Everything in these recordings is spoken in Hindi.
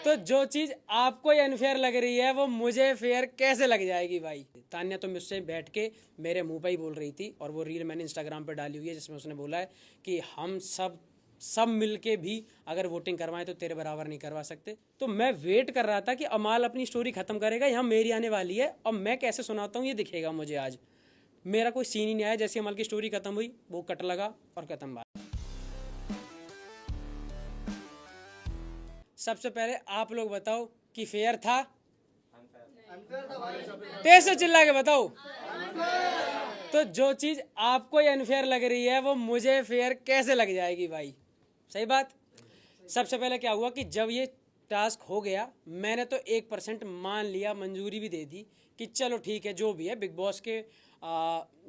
तो जो चीज आपको अनफेयर लग रही है वो मुझे फेयर कैसे लग जाएगी भाई। तान्या तो मुझसे बैठ के मेरे मुंह पे ही बोल रही थी, और वो रील मैंने इंस्टाग्राम पे डाली हुई है जिसमें उसने बोला है कि हम सब मिलके भी अगर वोटिंग करवाएं तो तेरे बराबर नहीं करवा सकते। तो मैं वेट कर रहा था कि अमाल अपनी स्टोरी खत्म करेगा, यहाँ मेरी आने वाली है और मैं कैसे सुनाता हूँ ये दिखेगा मुझे आज। मेरा कोई सीन ही नहीं आया, जैसे अमल की स्टोरी खत्म हुई वो कट लगा और खत्म बात। सबसे पहले आप लोग बताओ कि फेयर था? तेज से चिल्ला के बताओ। तो जो चीज आपको अनफेयर लग रही है वो मुझे फेयर कैसे लग जाएगी भाई। सही बात। सबसे पहले क्या हुआ कि जब ये टास्क हो गया मैंने तो 1% मान लिया, मंजूरी भी दे दी कि चलो ठीक है जो भी है, बिग बॉस के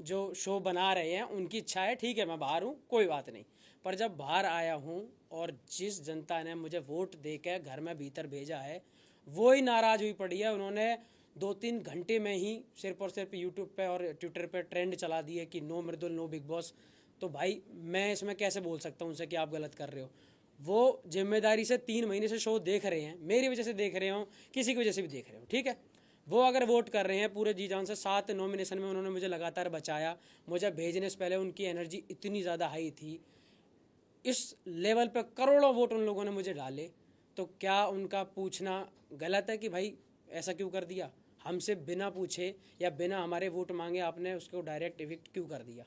जो शो बना रहे हैं उनकी इच्छा है, ठीक है मैं बाहर हूँ कोई बात नहीं। पर जब बाहर आया हूँ और जिस जनता ने मुझे वोट देकर घर में भीतर भेजा है वो ही नाराज़ हुई पड़ी है। उन्होंने 2-3 घंटे में ही सिर्फ और सिर्फ यूट्यूब पे और ट्विटर पे ट्रेंड चला दिए कि नो मृदुल नो बिग बॉस। तो भाई मैं इसमें कैसे बोल सकता हूँ उनसे कि आप गलत कर रहे हो। वो जिम्मेदारी से 3 महीने से शो देख रहे हैं, मेरी वजह से देख रहे हो, किसी की वजह से भी देख रहे हो, ठीक है। वो अगर वोट कर रहे हैं पूरे जी जान से, 7 नॉमिनेशन में उन्होंने मुझे लगातार बचाया। मुझे भेजने से पहले उनकी एनर्जी इतनी ज़्यादा हाई थी, इस लेवल पे करोड़ों वोट उन लोगों ने मुझे डाले। तो क्या उनका पूछना गलत है कि भाई ऐसा क्यों कर दिया? हमसे बिना पूछे या बिना हमारे वोट मांगे आपने उसको डायरेक्ट इविक्ट क्यों कर दिया?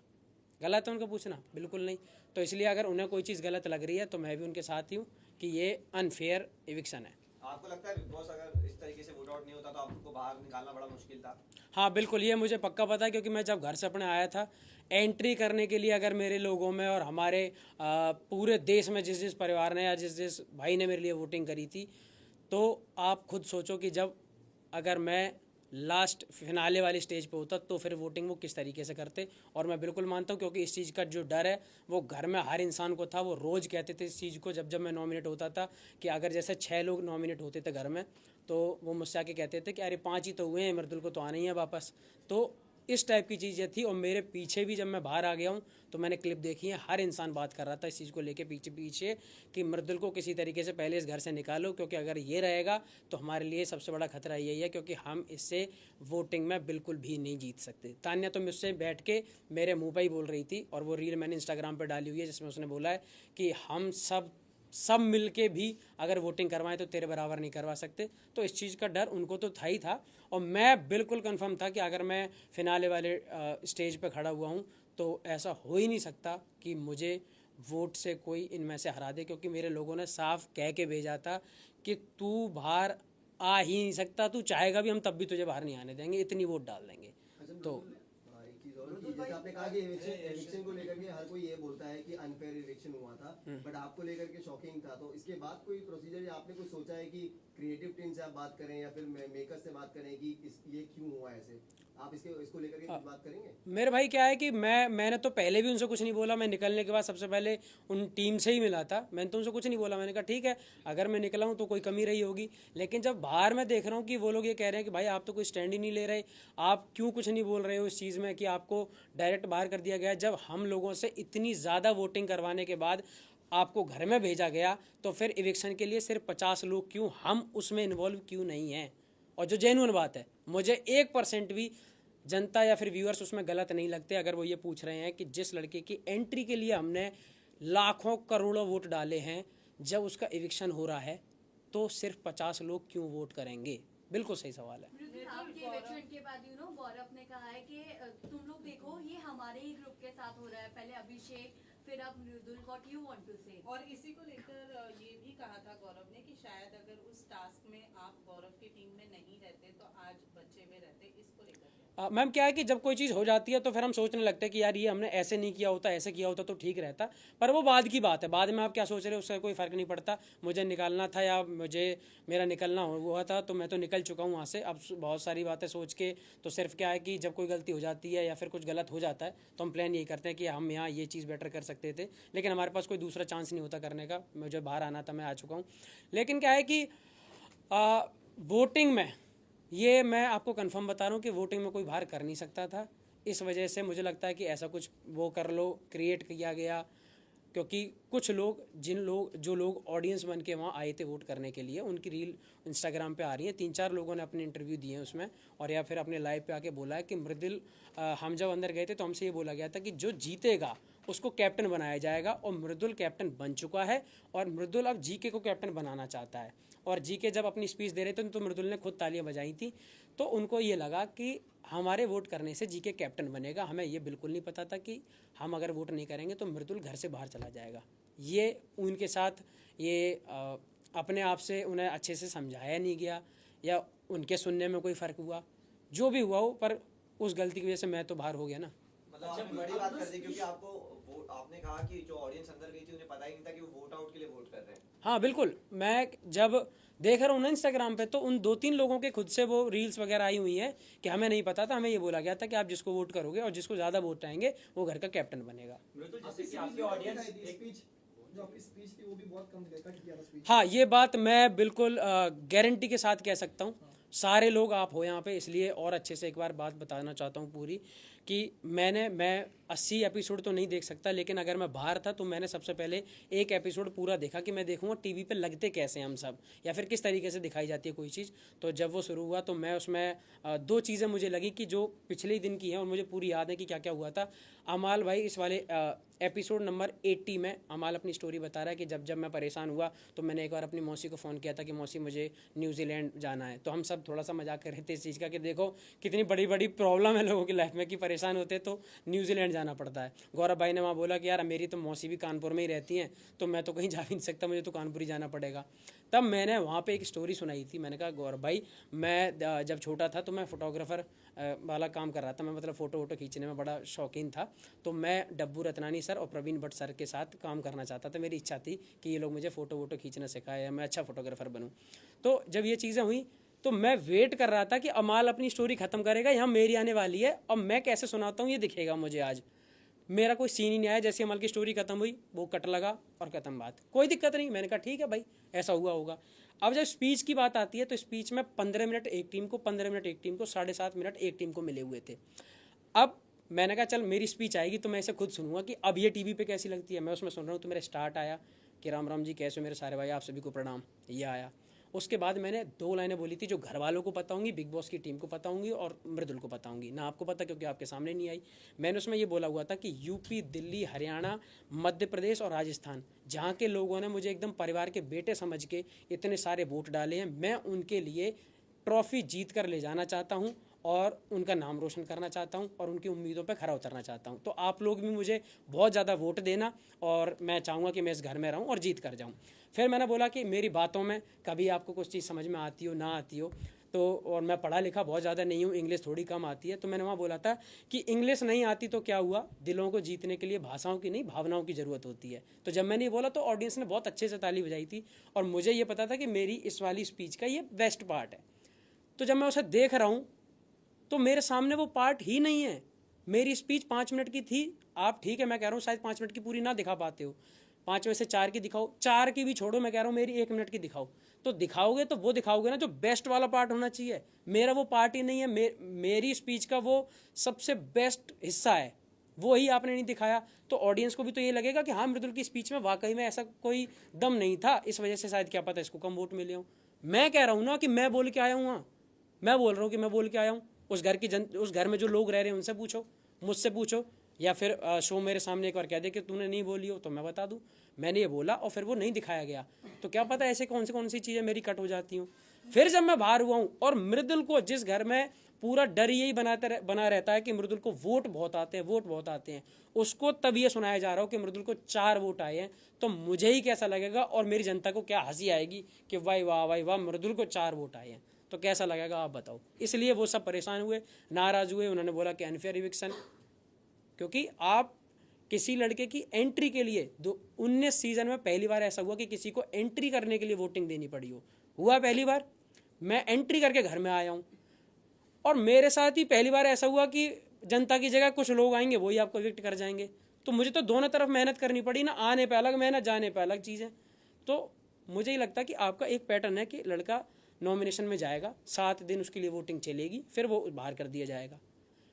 गलत है उनका पूछना? बिल्कुल नहीं। तो इसलिए अगर उन्हें कोई चीज़ गलत लग रही है तो मैं भी उनके साथ ही हूँ कि ये अनफेयर इविक्शन है। आपको लगता है बिग बॉस अगर इस तरीके से वोट आउट नहीं होता तो आपको बाहर निकालना बड़ा मुश्किल था? हाँ बिल्कुल, ये मुझे पक्का पता है क्योंकि मैं जब घर से अपने आया था एंट्री करने के लिए, अगर मेरे लोगों में और हमारे पूरे देश में जिस जिस परिवार ने या जिस जिस भाई ने मेरे लिए वोटिंग करी थी, तो आप खुद सोचो कि जब अगर मैं लास्ट फिनाले वाली स्टेज पे होता तो फिर वोटिंग वो किस तरीके से करते। और मैं बिल्कुल मानता हूँ क्योंकि इस चीज़ का जो डर है वो घर में हर इंसान को था। वो रोज़ कहते थे इस चीज़ को, जब जब मैं नॉमिनेट होता था कि अगर जैसे 6 लोग नॉमिनेट होते थे घर में तो वो मुझसे आके कहते थे कि अरे 5 ही तो हुए हैं, मृदुल को तो आना ही है वापस। तो इस टाइप की चीज़ें थी। और मेरे पीछे भी जब मैं बाहर आ गया हूँ तो मैंने क्लिप देखी है, हर इंसान बात कर रहा था इस चीज़ को लेके पीछे पीछे कि मृदुल को किसी तरीके से पहले इस घर से निकालो, क्योंकि अगर ये रहेगा तो हमारे लिए सबसे बड़ा खतरा यही है, क्योंकि हम इससे वोटिंग में बिल्कुल भी नहीं जीत सकते। तान्या तो मुझसे बैठ के मेरे मुंह पे ही बोल रही थी, और वो रील मैंने इंस्टाग्राम पर डाली हुई है जिसमें उसने बोला है कि हम सब मिल के भी अगर वोटिंग करवाएं तो तेरे बराबर नहीं करवा सकते। तो इस चीज़ का डर उनको तो था ही था, और मैं बिल्कुल कंफर्म था कि अगर मैं फिनाले वाले स्टेज पे खड़ा हुआ हूँ तो ऐसा हो ही नहीं सकता कि मुझे वोट से कोई इनमें से हरा दे, क्योंकि मेरे लोगों ने साफ कह के भेजा था कि तू बाहर आ ही नहीं सकता, तू चाहेगा भी हम तब भी तुझे बाहर नहीं आने देंगे, इतनी वोट डाल देंगे। तो एक चीज और कि जैसे आपने कहा कि इलेक्शन को लेकर के हर कोई ये बोलता है कि अनफेयर इलेक्शन हुआ था, बट आपको लेकर के शॉकिंग था। तो इसके बाद कोई प्रोसीजर या आपने कुछ सोचा है कि क्रिएटिव टीम से आप बात करें या फिर मेकर से बात करें कि ये क्यों हुआ ऐसे? आप इसको लेकर के कुछ बात करेंगे? मेरे भाई क्या है कि मैंने तो पहले भी उनसे कुछ नहीं बोला। मैं निकलने के बाद सबसे पहले उन टीम से ही मिला था, मैंने तो उनसे कुछ नहीं बोला। मैंने कहा ठीक है अगर मैं निकला हूँ तो कोई कमी रही होगी। लेकिन जब बाहर मैं देख रहा हूँ कि वो लोग ये कह रहे हैं कि भाई आप तो कोई स्टैंड ही नहीं ले रहे, आप क्यों कुछ नहीं बोल रहे हो इस चीज़ में कि आपको डायरेक्ट बाहर कर दिया गया, जब हम लोगों से इतनी ज़्यादा वोटिंग करवाने के बाद आपको घर में भेजा गया, तो फिर इविक्शन के लिए सिर्फ 50 लोग क्यों, हम उसमें इन्वॉल्व क्यों नहीं हैं? और जो जेन्युइन बात है, मुझे 1% भी जनता या फिर व्यूअर्स उसमें गलत नहीं लगते अगर वो ये पूछ रहे हैं कि जिस लड़के की एंट्री के लिए हमने लाखों करोड़ों वोट डाले हैं, जब उसका इविक्शन हो रहा है तो सिर्फ 50 लोग क्यों वोट करेंगे? बिल्कुल सही सवाल है। आपके इलेक्शन के बाद गौरव ने कहा है कि तुम लोग देखो ये हमारे ही ग्रुप के साथ हो रहा है, पहले अभिषेक फिर अब मृदुल, व्हाट यू वांट टू से? और इसी को लेकर ये भी कहा था गौरव ने कि शायद अगर उस टास्क में आप गौरव की टीम में नहीं रहते तो आज बच्चे में रहते। इसको लेकर मैम क्या है कि जब कोई चीज़ हो जाती है तो फिर हम सोचने लगते हैं कि यार ये हमने ऐसे नहीं किया होता, ऐसे किया होता तो ठीक रहता। पर वो बाद की बात है, बाद में आप क्या सोच रहे हो उससे कोई फ़र्क नहीं पड़ता। मुझे निकालना था या मुझे मेरा निकलना हुआ था तो मैं तो निकल चुका हूँ वहाँ से। अब बहुत सारी बातें सोच के तो सिर्फ क्या है कि जब कोई गलती हो जाती है या फिर कुछ गलत हो जाता है तो हम प्लान यही करते हैं कि हम यहाँ ये चीज़ बेटर कर सकते थे, लेकिन हमारे पास कोई दूसरा चांस नहीं होता करने का। मुझे बाहर आना था, मैं आ चुका हूँ। लेकिन क्या है कि वोटिंग में ये मैं आपको कंफर्म बता रहा हूँ कि वोटिंग में कोई बाहर कर नहीं सकता था। इस वजह से मुझे लगता है कि ऐसा कुछ वो कर लो क्रिएट किया गया। क्योंकि कुछ लोग जो लोग ऑडियंस बन के वहाँ आए थे वोट करने के लिए, उनकी रील इंस्टाग्राम पे आ रही है। 3-4 लोगों ने अपने इंटरव्यू दिए हैं उसमें, और या फिर अपने लाइव पे आके बोला है कि मृदुल, हम जब अंदर गए थे तो हमसे ये बोला गया था कि जो जीतेगा उसको कैप्टन बनाया जाएगा, और मृदुल कैप्टन बन चुका है, और मृदुल अब जीके को कैप्टन बनाना चाहता है। और जीके जब अपनी स्पीच दे रहे थे तो मृदुल ने खुद तालियां बजाई थी, तो उनको ये लगा कि हमारे वोट करने से जीके कैप्टन बनेगा। हमें ये बिल्कुल नहीं पता था कि हम अगर वोट नहीं करेंगे तो मृदुल घर से बाहर चला जाएगा। ये उनके साथ ये अपने आप से उन्हें अच्छे से समझाया नहीं गया, या उनके सुनने में कोई फ़र्क हुआ, जो भी हुआ हो, पर उस गलती की वजह से मैं तो बाहर हो गया ना। मतलब आपने बड़ी बात कर दी, क्योंकि आपने कहा कि जो ऑडियंस अंदर गई थी उन्हें पता ही नहीं था कि वो वोट आउट के लिए वोट कर रहे हैं। हाँ बिल्कुल, मैं जब देख रहा हूँ ना इंस्टाग्राम पे, तो उन 2-3 लोगों के खुद से वो रील्स वगैरह आई हुई हैं कि हमें नहीं पता था, हमें ये बोला गया था कि आप जिसको वोट करोगे और जिसको ज़्यादा वोट आएंगे वो घर का कैप्टन बनेगा। जैसे कि आपकी ऑडियंस जो आपकी स्पीच थी वो भी बहुत कम कट किया था स्पीच। हाँ, ये बात मैं बिल्कुल गारंटी के साथ कह सकता हूँ। सारे लोग आप हो यहाँ पे, इसलिए और अच्छे से एक बार बात बताना चाहता हूँ पूरी, कि मैं 80 एपिसोड तो नहीं देख सकता, लेकिन अगर मैं बाहर था तो मैंने सबसे पहले एक एपिसोड पूरा देखा कि मैं देखूँगा टीवी पे लगते कैसे हम सब, या फिर किस तरीके से दिखाई जाती है कोई चीज़। तो जब वो शुरू हुआ तो मैं उसमें 2 चीज़ें मुझे लगी कि जो पिछले दिन की हैं और मुझे पूरी याद है कि क्या क्या हुआ था। अमाल भाई इस वाले एपिसोड नंबर 80 में अमाल अपनी स्टोरी बता रहा है कि जब मैं परेशान हुआ तो मैंने एक बार अपनी मौसी को फ़ोन किया था कि मौसी मुझे न्यूजीलैंड जाना है। तो हम सब थोड़ा सा मजाक कर रहे थे इस चीज़ का कि देखो कितनी बड़ी बड़ी प्रॉब्लम है लोगों की लाइफ में कि परेशान होते तो न्यूजीलैंड जाना पड़ता है। गौरव भाई ने वहाँ बोला कि यार मेरी तो मौसी भी कानपुर में ही रहती हैं, तो मैं तो कहीं जा भी नहीं सकता, मुझे तो कानपुर ही जाना पड़ेगा। तब मैंने वहाँ पे एक स्टोरी सुनाई थी। मैंने कहा गौरव भाई, मैं जब छोटा था तो मैं फ़ोटोग्राफ़र वाला काम कर रहा था, मैं मतलब फ़ोटो खींचने में बड़ा शौकीन था। तो मैं डब्बू रतनानी सर और प्रवीण भट्ट सर के साथ काम करना चाहता था। मेरी इच्छा थी कि ये लोग मुझे फ़ोटो खींचना सिखाए या मैं अच्छा फ़ोटोग्राफ़र बनूँ। तो जब ये चीज़ें हुई तो मैं वेट कर रहा था कि अमाल अपनी स्टोरी ख़त्म करेगा, यहाँ मेरी आने वाली है, और मैं कैसे सुनाता हूँ ये दिखेगा मुझे आज। मेरा कोई सीन ही नहीं आया। जैसे अमाल की स्टोरी खत्म हुई वो कट लगा और ख़त्म बात, कोई दिक्कत नहीं। मैंने कहा ठीक है भाई, ऐसा हुआ होगा। अब जब स्पीच की बात आती है तो स्पीच में 15 मिनट एक टीम को, 15 मिनट एक टीम को, 7.5 मिनट एक टीम को मिले हुए थे। अब मैंने कहा चल मेरी स्पीच आएगी तो मैं इसे खुद सुनूंगा कि अब ये टीवी पे कैसी लगती है। मैं उसमें सुन रहा हूँ तो मेरा स्टार्ट आया कि राम राम जी, कैसे हो मेरे सारे भाई, आप सभी को प्रणाम, ये आया। उसके बाद मैंने 2 लाइनें बोली थी जो घर वालों को पता होंगी, बिग बॉस की टीम को पता होंगी और मृदुल को पता होंगी, ना आपको पता क्योंकि आपके सामने नहीं आई। मैंने उसमें ये बोला हुआ था कि यूपी, दिल्ली, हरियाणा, मध्य प्रदेश और राजस्थान, जहाँ के लोगों ने मुझे एकदम परिवार के बेटे समझ के इतने सारे वोट डाले हैं, मैं उनके लिए ट्रॉफी जीत कर ले जाना चाहता हूँ और उनका नाम रोशन करना चाहता हूँ और उनकी उम्मीदों पे खरा उतरना चाहता हूँ। तो आप लोग भी मुझे बहुत ज़्यादा वोट देना, और मैं चाहूँगा कि मैं इस घर में रहूँ और जीत कर जाऊँ। फिर मैंने बोला कि मेरी बातों में कभी आपको कुछ चीज़ समझ में आती हो ना आती हो, तो और मैं पढ़ा लिखा बहुत ज़्यादा नहीं हूँ, इंग्लिश थोड़ी कम आती है। तो मैंने वहाँ बोला था कि इंग्लिश नहीं आती तो क्या हुआ, दिलों को जीतने के लिए भाषाओं की नहीं भावनाओं की ज़रूरत होती है। तो जब मैंने ये बोला तो ऑडियंस ने बहुत अच्छे से ताली बजाई थी, और मुझे ये पता था कि मेरी इस वाली स्पीच का ये बेस्ट पार्ट है। तो जब मैं उसे देख रहा हूँ तो मेरे सामने वो पार्ट ही नहीं है। मेरी स्पीच 5 मिनट की थी। आप ठीक है, मैं कह रहा हूँ शायद 5 मिनट की पूरी ना दिखा पाते हो, 5 में से 4 की दिखाओ, 4 की भी छोड़ो, मैं कह रहा हूँ मेरी 1 मिनट की दिखाओ। तो दिखाओगे तो वो दिखाओगे ना जो बेस्ट वाला पार्ट होना चाहिए। मेरा वो पार्ट ही नहीं है। मेरी स्पीच का वो सबसे बेस्ट हिस्सा है, वो ही आपने नहीं दिखाया। तो ऑडियंस को भी तो ये लगेगा कि हाँ, मृदुल की स्पीच में वाकई में ऐसा कोई दम नहीं था, इस वजह से शायद क्या पता इसको कम वोट मिले हों। मैं कह रहा हूँ ना कि मैं बोल के आया हूँ, वहाँ मैं बोल रहा हूँ कि मैं बोल के आया हूँ। उस घर में जो लोग रह रहे हैं उनसे पूछो, मुझसे पूछो, या फिर शो मेरे सामने एक बार कह दे कि तूने नहीं बोली हो तो मैं बता दूं मैंने ये बोला और फिर वो नहीं दिखाया गया। तो क्या पता ऐसे कौन सी चीज़ें मेरी कट हो जाती हूँ। फिर जब मैं बाहर हुआ हूँ और मृदुल को, जिस घर में पूरा डर यही बना रहता है कि मृदुल को वोट बहुत आते हैं, उसको तब ये सुनाया जा रहा हो कि मृदुल को 4 वोट आए हैं, तो मुझे ही कैसा लगेगा और मेरी जनता को क्या हंसी आएगी कि वाह वाह वाह वाह, मृदुल को 4 वोट आए हैं, तो कैसा लगेगा आप बताओ। इसलिए वो सब परेशान हुए, नाराज हुए। उन्होंने बोला कि अनफेयर इविक्शन, क्योंकि आप किसी लड़के की एंट्री के लिए 19 सीजन में पहली बार ऐसा हुआ कि किसी को एंट्री करने के लिए वोटिंग देनी पड़ी हुआ पहली बार। मैं एंट्री करके घर में आया हूँ, और मेरे साथ ही पहली बार ऐसा हुआ कि जनता की जगह कुछ लोग आएंगे वही आपको इविक्ट कर जाएंगे। तो मुझे तो दोनों तरफ मेहनत करनी पड़ी ना, आने पे अलग मेहनत, जाने पे अलग चीज़ें। तो मुझे ये लगता है कि आपका एक पैटर्न है कि लड़का नॉमिनेशन में जाएगा, 7 दिन उसके लिए वोटिंग चलेगी, फिर वो बाहर कर दिया जाएगा।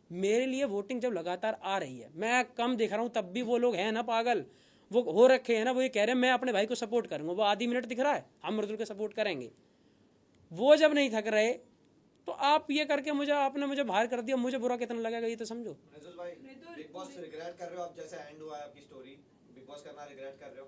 मेरे लिए वोटिंग जब लगातार आ रही है, मैं कम देख रहा हूँ, तब भी वो लोग हैं ना पागल, वो हो रखे हैं ना, वो ये कह रहे हैं मैं अपने भाई को सपोर्ट करूंगा, वो आधी मिनट दिख रहा है हम मृदुल के सपोर्ट करेंगे, वो जब नहीं थक रहे तो आप ये करके आपने मुझे बाहर कर दिया, मुझे बुरा कितना लगेगा ये तो समझो। मृदुल भाई, बिग बॉस रिग्रेट कर रहे हो आप, जैसे एंड हुआ है आपकी स्टोरी, बिग बॉस करना रिग्रेट कर रहे हो?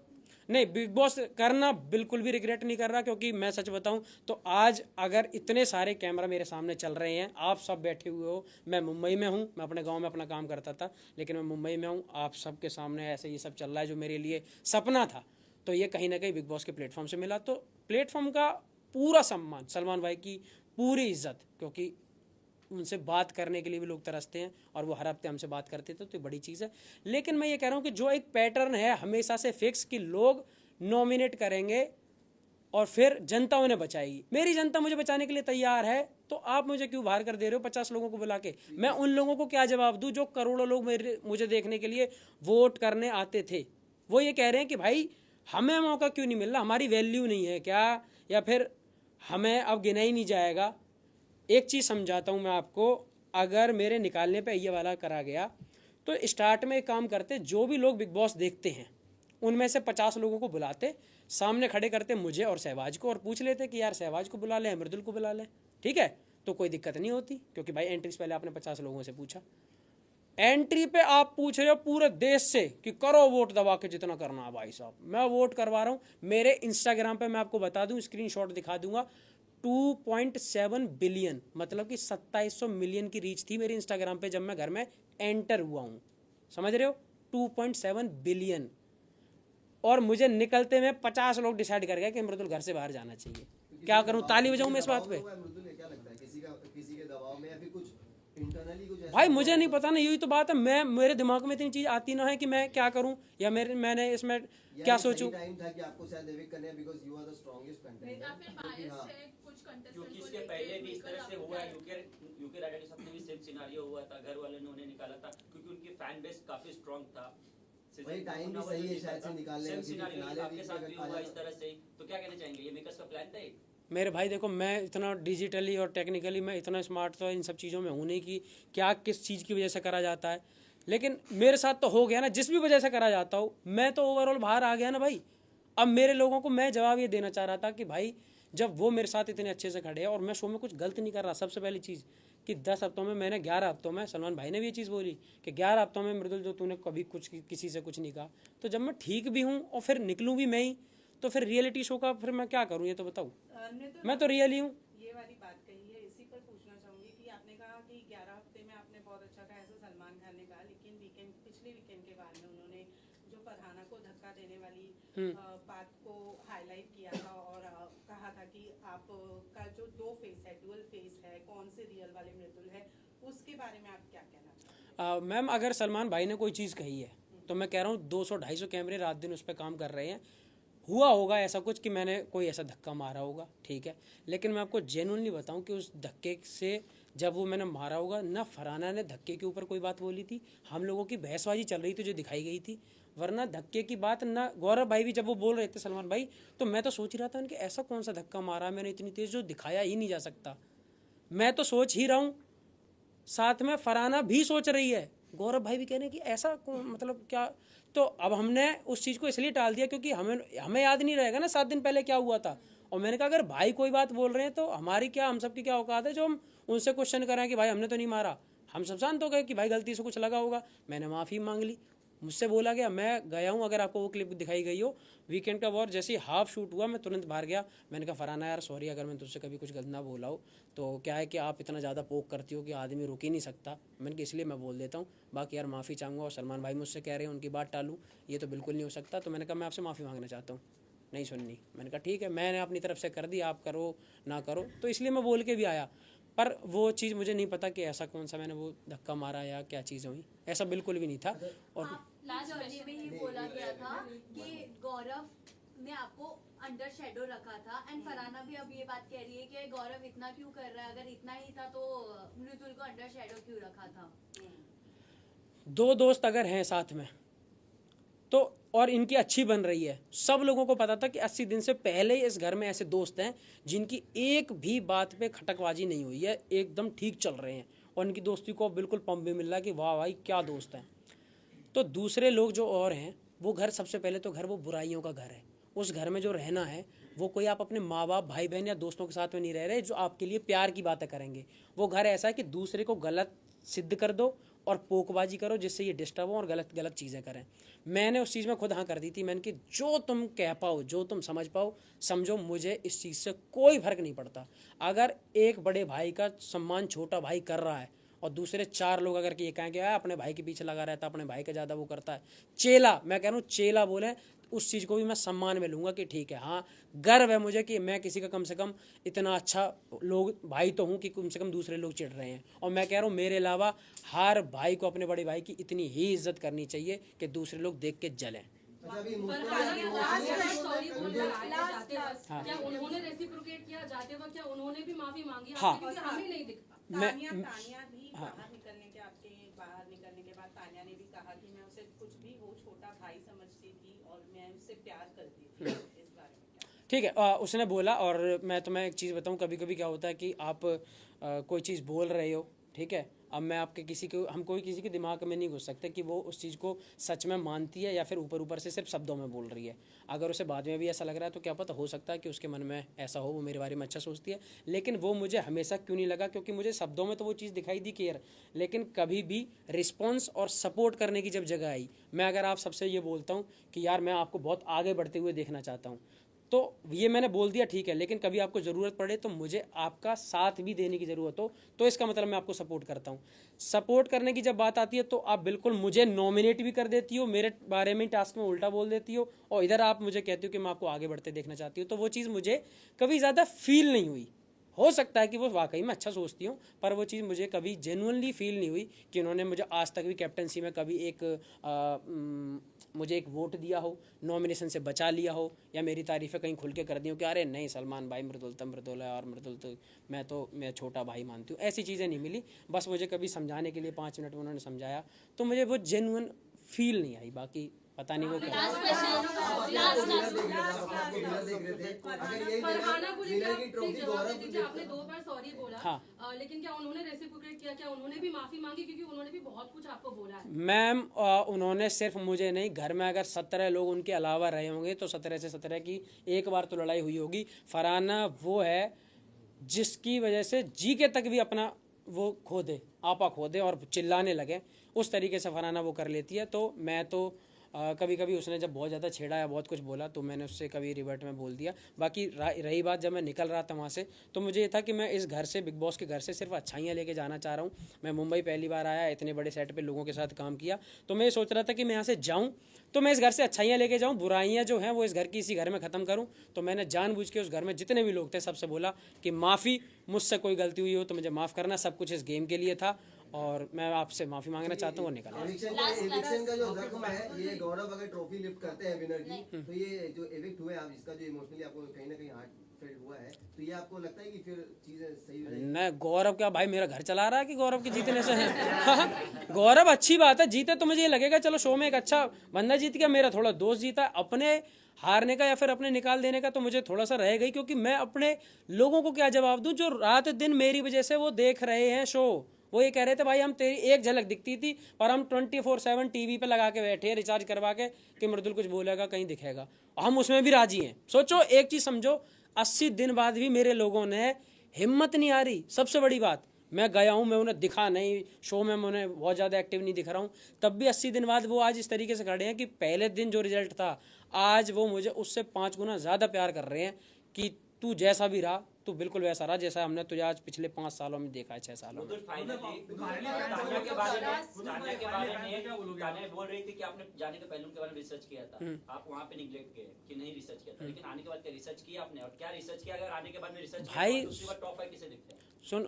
नहीं, बिग बॉस करना बिल्कुल भी रिग्रेट नहीं कर रहा, क्योंकि मैं सच बताऊं तो आज अगर इतने सारे कैमरा मेरे सामने चल रहे हैं, आप सब बैठे हुए हो, मैं मुंबई में हूं, मैं अपने गांव में अपना काम करता था, लेकिन मैं मुंबई में हूं, आप सबके सामने ऐसे ये सब चल रहा है जो मेरे लिए सपना था, तो ये कहीं ना कहीं बिग बॉस के प्लेटफॉर्म से मिला। तो प्लेटफॉर्म का पूरा सम्मान, सलमान भाई की पूरी इज्जत, क्योंकि उनसे बात करने के लिए भी लोग तरसते हैं और वो हर हफ्ते हमसे बात करते थे, तो बड़ी चीज़ है। लेकिन मैं ये कह रहा हूँ कि जो एक पैटर्न है हमेशा से फिक्स कि लोग नॉमिनेट करेंगे और फिर जनता उन्हें बचाएगी, मेरी जनता मुझे बचाने के लिए तैयार है, तो आप मुझे क्यों बाहर कर दे रहे हो 50 लोगों को बुला के? मैं उन लोगों को क्या जवाब दूं जो करोड़ों लोग मुझे देखने के लिए वोट करने आते थे? वो ये कह रहे हैं कि भाई हमें मौका क्यों नहीं मिल रहा, हमारी वैल्यू नहीं है क्या, या फिर हमें अब गिना ही नहीं जाएगा। एक चीज़ समझाता हूँ मैं आपको, अगर मेरे निकालने पे ये वाला करा गया तो स्टार्ट में एक काम करते, जो भी लोग बिग बॉस देखते हैं उनमें से 50 लोगों को बुलाते, सामने खड़े करते मुझे और सहवाज को, और पूछ लेते कि यार सहवाज को बुला लें, मृदुल को बुला लें, ठीक है, तो कोई दिक्कत नहीं होती, क्योंकि भाई एंट्री से पहले आपने 50 लोगों से पूछा। एंट्री पे आप पूछ रहे हो पूरे देश से कि करो वोट दबा के जितना करना है। भाई साहब मैं वोट करवा रहा हूँ, मेरे इंस्टाग्राम पे मैं आपको बता दूं, स्क्रीनशॉट दिखा दूंगा, 2.7 बिलियन मतलब कि 2700 मिलियन की रीच थी मेरे इंस्टाग्राम पे जब मैं घर में एंटर हुआ हूँ, समझ रहे हो, 2.7 बिलियन। और मुझे निकलते में 50 लोग डिसाइड कर गए कि मृदुल घर से बाहर जाना चाहिए। क्या करूं, ताली बजाऊं मैं इस बात पे? मृदुल क्या लगता है, किसी के दबाव में या फिर कुछ इंटरनली कुछ भाई मुझे नहीं पता ना, यही तो बात है, मेरे दिमाग में इतनी चीज आती ना है कि मैं क्या करूं, या मैंने इसमें क्या सोचूं। टाइम था कि आपको शायद एविक्ट करने हैं because you are the strongest क्योंकि इसके पहले भी इस तरह से हुआ है, यूके राजा के साथ में भी सेम सिनेरियो हुआ था, घर वालों ने उन्हें निकाला था क्योंकि उनकी फैन बेस काफी स्ट्रांग था। वही टाइम भी सही है शायद से निकालने का, सेम सिनेरियो आपके साथ भी हुआ इस तरह से, तो क्या कहना चाहेंगे, ये मेकर्स का प्लान था? मेरे भाई देखो, मैं इतना डिजिटली और टेक्निकली मैं इतना स्मार्ट तो इन सब चीज़ों में हूँ नहीं कि क्या किस चीज़ की वजह से करा जाता है, लेकिन मेरे साथ तो हो गया ना, जिस भी वजह से करा जाता हो, मैं तो ओवरऑल बाहर आ गया ना भाई। अब मेरे लोगों को मैं जवाब ये देना चाह रहा था कि भाई जब वो मेरे साथ इतने अच्छे से खड़े हैं और मैं शो में कुछ गलत नहीं कर रहा, सबसे पहली चीज़ कि 10 हफ्तों में मैंने 11 हफ्तों में, सलमान भाई ने भी ये चीज़ बोली कि 11 हफ्तों में मृदुल जो तूने कभी कुछ किसी से कुछ नहीं कहा, तो जब मैं ठीक भी हूँ और फिर निकलूँ भी मैं ही, तो फिर रियलिटी शो का फिर मैं क्या करूँ ये तो बताऊँ? मैं तो रियल ही हूँ। ये वाली बात कही है, इसी पर पूछना चाहूंगी कि आपने कहा कि 11 हफ्ते में आपने बहुत अच्छा कहा, ऐसा सलमान खान ने कहा, लेकिन पिछले वीकेंड के बाद में उन्होंने जो फरहाना को धक्का देने वाली बात को हाईलाइट किया था और कहा था कि आपका जो दो फेस है, डुअल फेस है, कौन से रियल वाले मृदुल है, उसके बारे में आप क्या कहना चाहते हैं? मैम अगर सलमान भाई ने कोई चीज़ कही है तो मैं कह रहा हूँ 200-250 कैमरे रात दिन उस पर काम कर रहे हैं, हुआ होगा ऐसा कुछ कि मैंने कोई ऐसा धक्का मारा होगा, ठीक है, लेकिन मैं आपको जेन्युइनली बताऊं कि उस धक्के से जब वो मैंने मारा होगा ना, फरहाना ने धक्के के ऊपर कोई बात बोली थी, हम लोगों की बहसबाजी चल रही थी जो दिखाई गई थी, वरना धक्के की बात ना, गौरव भाई भी जब वो बोल रहे थे सलमान भाई, तो मैं तो सोच ही रहा था उनके ऐसा कौन सा धक्का मारा मैंने इतनी तेज जो दिखाया ही नहीं जा सकता। मैं तो सोच ही रहा हूँ, साथ में फरहाना भी सोच रही है, गौरव भाई भी कह रहे हैं कि ऐसा मतलब क्या। तो अब हमने उस चीज़ को इसलिए टाल दिया क्योंकि हमें याद नहीं रहेगा ना 7 दिन पहले क्या हुआ था, और मैंने कहा अगर भाई कोई बात बोल रहे हैं तो हमारी क्या, हम सब की क्या औकात है जो हम उनसे क्वेश्चन करें कि भाई हमने तो नहीं मारा। हम सब शांत हो गए कि भाई गलती से कुछ लगा होगा, मैंने माफ़ी मांग ली, मुझसे बोला गया, मैं गया हूँ, अगर आपको वो क्लिप दिखाई गई हो वीकेंड का वॉर, जैसे ही हाफ शूट हुआ मैं तुरंत बाहर गया, मैंने कहा फरहाना यार सॉरी अगर मैं तुझसे कभी कुछ गलत ना बोला हो, तो क्या है कि आप इतना ज़्यादा पोक करती हो कि आदमी रुक ही नहीं सकता, मैंने कहा इसलिए मैं बोल देता हूँ, बाकी यार माफ़ी चाहूँगा। और सलमान भाई मुझसे कह रहे हैं उनकी बात टालूँ, ये तो बिल्कुल नहीं हो सकता, तो मैंने कहा मैं आपसे माफ़ी मांगना चाहता हूँ, नहीं सुननी, मैंने कहा ठीक है, मैंने अपनी तरफ से कर दी, आप करो ना करो, तो इसलिए मैं बोल के भी आया, पर वो चीज़ मुझे नहीं पता कि ऐसा कौन सा मैंने वो धक्का मारा या क्या चीज़ हुई, ऐसा बिल्कुल भी नहीं था। और जर्नी में ही बोला गया था कि गौरव ने आपको अंडर शेडो रखा था, एंड फरहाना भी अब ये बात कह रही है कि गौरव इतना क्यों कर रहा है, अगर इतना ही था तो मृदुल को अंडर शेडो क्यों रखा था? दो दोस्त अगर हैं साथ में तो, और इनकी अच्छी बन रही है, सब लोगों को पता था कि 80 दिन से पहले इस घर में ऐसे दोस्त हैं जिनकी एक भी बात पे खटकबाजी नहीं हुई है, एकदम ठीक चल रहे हैं, और इनकी दोस्ती को बिल्कुल पंप भी मिल रहा है कि वाह भाई क्या दोस्त हैं। तो दूसरे लोग जो और हैं वो घर सबसे पहले तो घर वो बुराइयों का घर है। उस घर में जो रहना है वो कोई आप अपने माँ बाप भाई बहन या दोस्तों के साथ में नहीं रह रहे जो आपके लिए प्यार की बातें करेंगे। वो घर ऐसा है कि दूसरे को गलत सिद्ध कर दो और पोकबाजी करो जिससे ये डिस्टर्ब हो और गलत गलत चीज़ें करें। मैंने उस चीज़ में खुद हाँ कर दी थी। मैंने कि जो तुम कह पाओ, जो तुम समझ पाओ समझो, मुझे इस चीज़ से कोई फर्क नहीं पड़ता। अगर एक बड़े भाई का सम्मान छोटा भाई कर रहा है और दूसरे 4 लोग अगर ये कहें कि अपने भाई के पीछे लगा रहता, अपने भाई का ज़्यादा वो करता है, चेला, मैं कह रहा हूँ चेला बोले, उस चीज़ को भी मैं सम्मान में लूँगा कि ठीक है, हाँ गर्व है मुझे कि मैं किसी का कम से कम इतना अच्छा लोग भाई तो हूँ कि कम से कम दूसरे लोग चिढ़ रहे हैं। और मैं कह रहा हूँ मेरे अलावा हर भाई को अपने बड़े भाई की इतनी ही इज्जत करनी चाहिए कि दूसरे लोग देख के जलें। अच्छा, अभी क्या उन्होंने रेसिप्रोकेट किया जाते वक्त? क्या उन्होंने भी माफी मांगी? हाँ। क्योंकि हमें नहीं दिखता। तानिया भी बाहर निकलने के बाहर निकलने के बाद तानिया ने भी कहा कि मैं उसे कुछ भी वो छोटा भाई समझती थी और मैं उससे प्यार करती थी। इस बारे में क्या? ठीक है, उसने बोला। और मैं तुम्हें एक चीज़ बताऊं, कभी कभी क्या होता है कि आप कोई चीज़ बोल रहे हो, ठीक है, अब मैं आपके हम कोई किसी के दिमाग में नहीं घुस सकते कि वो उस चीज़ को सच में मानती है या फिर ऊपर ऊपर से सिर्फ शब्दों में बोल रही है। अगर उसे बाद में भी ऐसा लग रहा है तो क्या पता, हो सकता है कि उसके मन में ऐसा हो, वो मेरे बारे में अच्छा सोचती है। लेकिन वो मुझे हमेशा क्यों नहीं लगा, क्योंकि मुझे शब्दों में तो वो चीज़ दिखाई दी केयर, लेकिन कभी भी रिस्पॉन्स और सपोर्ट करने की जब जगह आई, मैं अगर आप सबसे ये बोलता हूँ कि यार मैं आपको बहुत आगे बढ़ते हुए देखना चाहता हूँ, तो ये मैंने बोल दिया ठीक है, लेकिन कभी आपको ज़रूरत पड़े तो मुझे आपका साथ भी देने की ज़रूरत हो तो इसका मतलब मैं आपको सपोर्ट करता हूँ। सपोर्ट करने की जब बात आती है तो आप बिल्कुल मुझे नॉमिनेट भी कर देती हो, मेरे बारे में टास्क में उल्टा बोल देती हो, और इधर आप मुझे कहती हो कि मैं आपको आगे बढ़ते देखना चाहती हूँ। तो वो चीज़ मुझे कभी ज़्यादा फील नहीं हुई। हो सकता है कि वो वाकई में अच्छा सोचती हूँ, पर वो चीज़ मुझे कभी जेन्युइनली फील नहीं हुई कि उन्होंने मुझे आज तक भी कैप्टनसी में कभी मुझे एक वोट दिया हो, नॉमिनेशन से बचा लिया हो, या मेरी तारीफ़ें कहीं खुल के कर दी हो कि अरे नहीं सलमान भाई मृदुल तो मृदुल है और मृदुल तो मैं छोटा भाई मानती हूँ। ऐसी चीज़ें नहीं मिली। बस मुझे कभी समझाने के लिए 5 मिनट में उन्होंने समझाया तो मुझे वो जेन्युइन फील नहीं आई। बाकी पता नहीं वो क्या। आपने 2 बार सॉरी बोला, हाँ। लेकिन क्या उन्होंने रेसिप्रोकेट किया? क्या उन्होंने भी माफी मांगी? क्योंकि उन्होंने भी बहुत कुछ आपको बोला है। मैम, उन्होंने सिर्फ मुझे नहीं, घर में अगर 17 लोग उनके अलावा रहे होंगे तो 17 से 17 की एक बार तो लड़ाई हुई होगी। फरहाना वो है जिसकी वजह से जी के तक भी अपना वो खो दे, आपा खो दे और चिल्लाने लगे, उस तरीके से फरहाना वो कर लेती है। तो मैं तो कभी कभी उसने जब बहुत ज़्यादा छेड़ा या बहुत कुछ बोला तो मैंने उससे कभी रिवर्ट में बोल दिया। बाकी रही बात जब मैं निकल रहा था वहाँ से, तो मुझे ये था कि मैं इस घर से, बिग बॉस के घर से सिर्फ अच्छाइयाँ लेके जाना चाह रहा हूँ। मैं मुंबई पहली बार आया, इतने बड़े सेट पे लोगों के साथ काम किया, तो मैं ये सोच रहा था कि मैं यहाँ से जाऊँ तो मैं इस घर से अच्छाइयाँ लेके जाऊँ, बुराइयाँ जो हैं वो इस घर की इसी घर में ख़त्म करूँ। तो मैंने जानबूझ के उस घर में जितने भी लोग थे सबसे बोला कि माफ़ी, मुझसे कोई गलती हुई हो तो मुझे माफ़ करना, सब कुछ इस गेम के लिए था और मैं आपसे माफ़ी मांगना चाहता हूँ और निकला। एविक्शन का जो जख्म है, ये गौरव अगर ट्रॉफी लिफ्ट करते हैं विनर की, तो ये जो एविक्ट हुए आप, इसका जो इमोशनली आपको कहीं ना कहीं हार्ट फेल हुआ है, तो ये आपको लगता है कि फिर चीजें सही हो जाएंगी? नहीं, गौरव क्या भाई मेरा घर चला रहा है कि गौरव के जीतने से है? गौरव अच्छी बात है, जीते तो मुझे ये लगेगा चलो शो में एक अच्छा बंदा जीत गया, मेरा थोड़ा दोस्त जीता। अपने हारने का या फिर अपने निकाल देने का तो मुझे थोड़ा सा रह गई, क्योंकि मैं अपने लोगों को क्या जवाब दूं जो रात दिन मेरी वजह से वो देख रहे हैं शो। वो ये कह रहे थे भाई हम तेरी एक झलक दिखती थी पर हम 24/7 टीवी पे लगा के बैठे हैं रिचार्ज करवा के कि मृदुल कुछ बोलेगा कहीं दिखेगा, हम उसमें भी राजी हैं। सोचो, एक चीज़ समझो, 80 दिन बाद भी मेरे लोगों ने हिम्मत नहीं आ रही। सबसे बड़ी बात, मैं गया हूँ, मैं उन्हें दिखा नहीं शो में, मैं उन्हें बहुत ज़्यादा एक्टिव नहीं दिख रहा हूँ, तब भी 80 दिन बाद वो आज इस तरीके से खड़े हैं कि पहले दिन जो रिजल्ट था आज वो मुझे उससे 5 गुना ज़्यादा प्यार कर रहे हैं कि तू जैसा भी रहा तू बिल्कुल वैसा रहा जैसा हमने तुझे आज पिछले 5 सालों में देखा है, 6 सालों में। तानिया बोल रही थी कि आपने जाने के पहले उनके बारे में रिसर्च किया था, आप वहाँ पे निगलेक्ट किए कि नहीं रिसर्च किया था, लेकिन आने के बाद क्या रिसर्च किया आपने? और क्या रिसर्च किया? अगर आने के बाद में रिसर्च भाई दूसरी बार टॉप 5 किसे देखते हैं? सुन,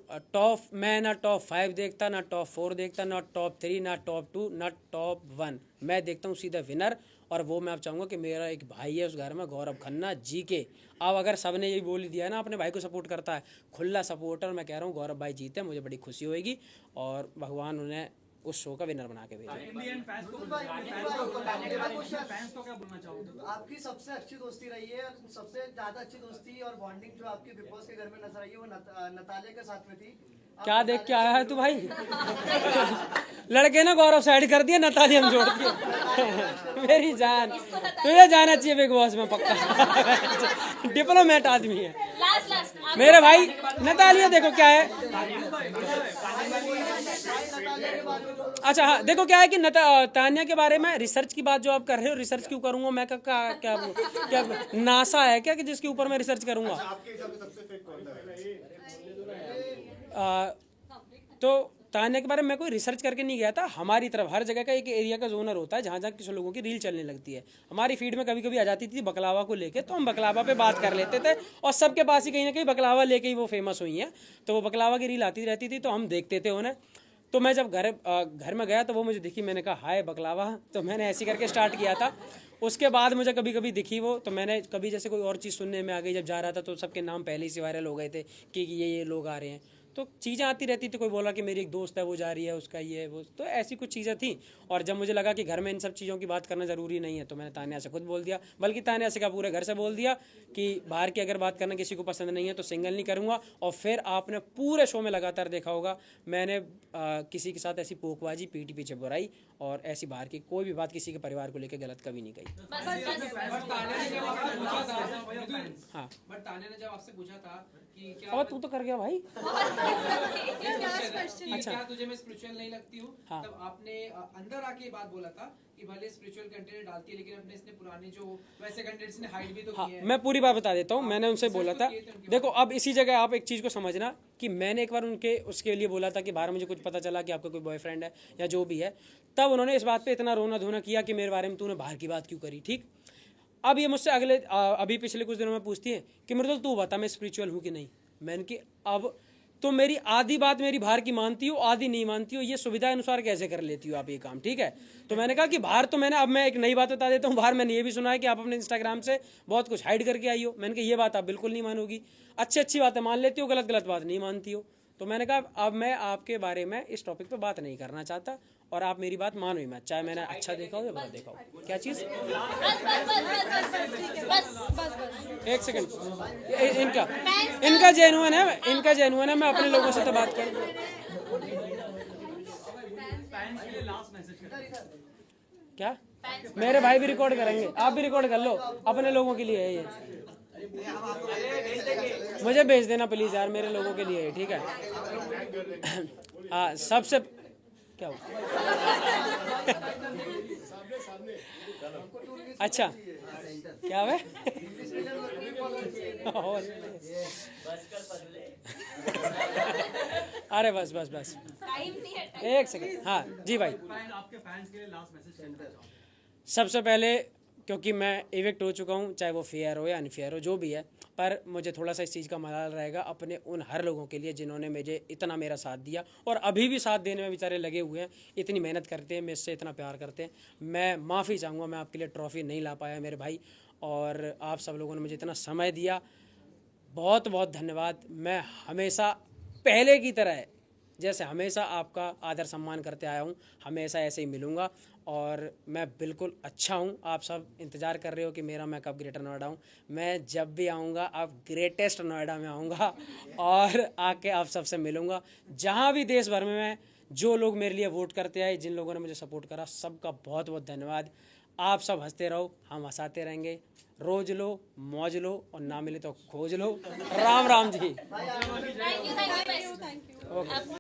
मैं ना टॉप 5 देखता, ना टॉप 4 देखता, ना टॉप 3, ना टॉप 2, ना टॉप 1। मैं देखता हूँ सीधा विनर, और वो मैं अब चाहूँगा कि मेरा एक भाई है उस घर में, गौरव खन्ना जी के। अब अगर सब ने यही बोल दिया ना अपने भाई को सपोर्ट करता है, खुला सपोर्टर, मैं कह रहा हूँ गौरव भाई जीते, मुझे बड़ी खुशी होगी और भगवान उन्हें उस शो का विनर बना के भेजा। आपकी सबसे अच्छी दोस्ती रही है, सबसे ज्यादा अच्छी दोस्ती और बॉन्डिंग जो आपकी बिग बॉस के घर में नजर आई है वो नतालिया के साथ में थी। क्या देख के आया है तू भाई? लड़के ना गौरव साइड कर दिया, नतालिया हम जोड़ दिए। मेरी जान, तुझे जाना चाहिए बिग बॉस में पक्का। डिप्लोमेट आदमी है मेरे भाई। नतालिया देखो क्या है, अच्छा हाँ देखो क्या है कि तान्या के बारे में रिसर्च की बात जो आप कर रहे हो, रिसर्च क्यों करूंगा मैं? क्या नासा है क्या कि जिसके ऊपर मैं रिसर्च करूंगा? तो तान्या के बारे में मैं कोई रिसर्च करके नहीं गया था। हमारी तरफ हर जगह का एक एरिया का जोनर होता है जहाँ जहाँ किसी लोगों की रील चलने लगती है। हमारी फीड में कभी कभी आ जाती थी बकलावा को लेके, तो हम बकलावा पे बात कर लेते थे और सबके पास ही कहीं ना कहीं बकलावा लेके ही वो फेमस हुई हैं। तो वो बकलावा की रील आती रहती थी तो हम देखते थे उन्हें। तो मैं जब घर में गया तो वो मुझे दिखी, मैंने कहा हाय बकलावा, तो मैंने ऐसे करके स्टार्ट किया था। उसके बाद मुझे कभी कभी दिखी वो, तो मैंने कभी जैसे कोई और चीज़ सुनने में आ गई, जब जा रहा था तो सबके नाम पहले ही से वायरल हो गए थे कि ये लोग आ रहे हैं। तो चीज़ें आती रहती थी, कोई बोला कि मेरी एक दोस्त है वो जा रही है, उसका ये है वो, तो ऐसी कुछ चीज़ें थी। और जब मुझे लगा कि घर में इन सब चीज़ों की बात करना ज़रूरी नहीं है तो मैंने तान्या से खुद बोल दिया, बल्कि तान्या से क्या पूरे घर से बोल दिया कि बाहर की अगर बात करना किसी को पसंद नहीं है तो सिंगल नहीं करूँगा। और फिर आपने पूरे शो में लगातार देखा होगा मैंने किसी के साथ ऐसी पोकबाजी, पीठ पीछे बुराई और ऐसी बाहर की कोई भी बात किसी के परिवार को लेकर गलत कभी नहीं कही। हाँ बट तान्या ने जब आपसे पूछा था कि क्या और तू तो कर गया भाई। अच्छा क्या तुझे मैं स्पिरिचुअल नहीं लगती हूँ, हाँ। तब आपने अंदर आके बात बोला था कि भले स्पिरिचुअल कंटेंट डालती है लेकिन अपने इसने पुराने जो वैसे कंटेंट्स ने हाइड भी तो हाँ, किए हैं। मैं पूरी बात बता देता हूँ। मैंने उनसे बोला था, देखो अब इसी जगह आप एक चीज़ को समझना कि मैंने एक बार उसके लिए बोला था कि बाहर मुझे कुछ पता चला कि आपका कोई बॉयफ्रेंड है या जो भी है, तब उन्होंने इस बात पे इतना रोना धोना किया कि मेरे बारे में तूने बाहर की बात क्यों करी। ठीक, अब ये मुझसे अभी पिछले कुछ दिनों में पूछती है कि मृदुल तू बता मैं स्पिरिचुअल हूँ कि नहीं। मैंने कि अब तो मेरी आधी बात मेरी बाहर की मानती हो, आधी नहीं मानती हो, ये सुविधा अनुसार कैसे कर लेती हो आप ये काम? ठीक है, तो मैंने कहा कि बाहर तो मैंने, अब मैं एक नई बात बता देता हूँ, बाहर मैंने ये भी सुना है कि आप अपने इंस्टाग्राम से बहुत कुछ हाइड करके आई हो। मैंने कहा ये बात आप बिल्कुल नहीं मानोगी, अच्छी बातें मान लेती हो, गलत बात नहीं मानती हो। तो मैंने कहा अब मैं आपके बारे में इस टॉपिक पे बात नहीं करना चाहता और आप मेरी बात मानो ही मत, चाहे मैंने अच्छा देखा हो या बुरा देखा हो। क्या चीज़? एक सेकंड, इनका जेन्युइन है, मैं अपने लोगों से तो बात करूँ। क्या मेरे भाई भी रिकॉर्ड करेंगे, आप भी रिकॉर्ड कर लो, अपने लोगों के लिए है ये। मुझे भेज देना प्लीज यार, मेरे लोगों के लिए है, ठीक है। हाँ सबसे क्या हो अच्छा क्या है अरे बस एक सेकंड। हाँ जी भाई, आपके फैंस के लिए लास्ट मैसेज। सबसे पहले क्योंकि मैं इवेक्ट हो चुका हूँ, चाहे वो फेयर हो या अनफेयर हो जो भी है, पर मुझे थोड़ा सा इस चीज़ का मलाल रहेगा अपने उन हर लोगों के लिए जिन्होंने मुझे इतना मेरा साथ दिया और अभी भी साथ देने में बेचारे लगे हुए हैं, इतनी मेहनत करते हैं, मेरे से इतना प्यार करते हैं। मैं माफ़ी चाहूँगा, मैं आपके लिए ट्रॉफ़ी नहीं ला पाया मेरे भाई, और आप सब लोगों ने मुझे इतना समय दिया, बहुत बहुत धन्यवाद। मैं हमेशा पहले की तरह जैसे हमेशा आपका आदर सम्मान करते आया हूँ, हमेशा ऐसे ही मिलूँगा और मैं बिल्कुल अच्छा हूँ। आप सब इंतज़ार कर रहे हो कि मेरा मैं कब ग्रेटर नोएडा हूँ। मैं जब भी आऊँगा आप ग्रेटेस्ट नोएडा में आऊँगा और आके आप सबसे मिलूँगा। जहाँ भी देश भर में मैं, जो लोग मेरे लिए वोट करते आए, जिन लोगों ने मुझे सपोर्ट करा, सबका बहुत बहुत धन्यवाद। आप सब हंसते रहो, हम हंसाते रहेंगे। रोज लो, मौज लो और ना मिले तो खोज लो। राम राम जी। Thank you.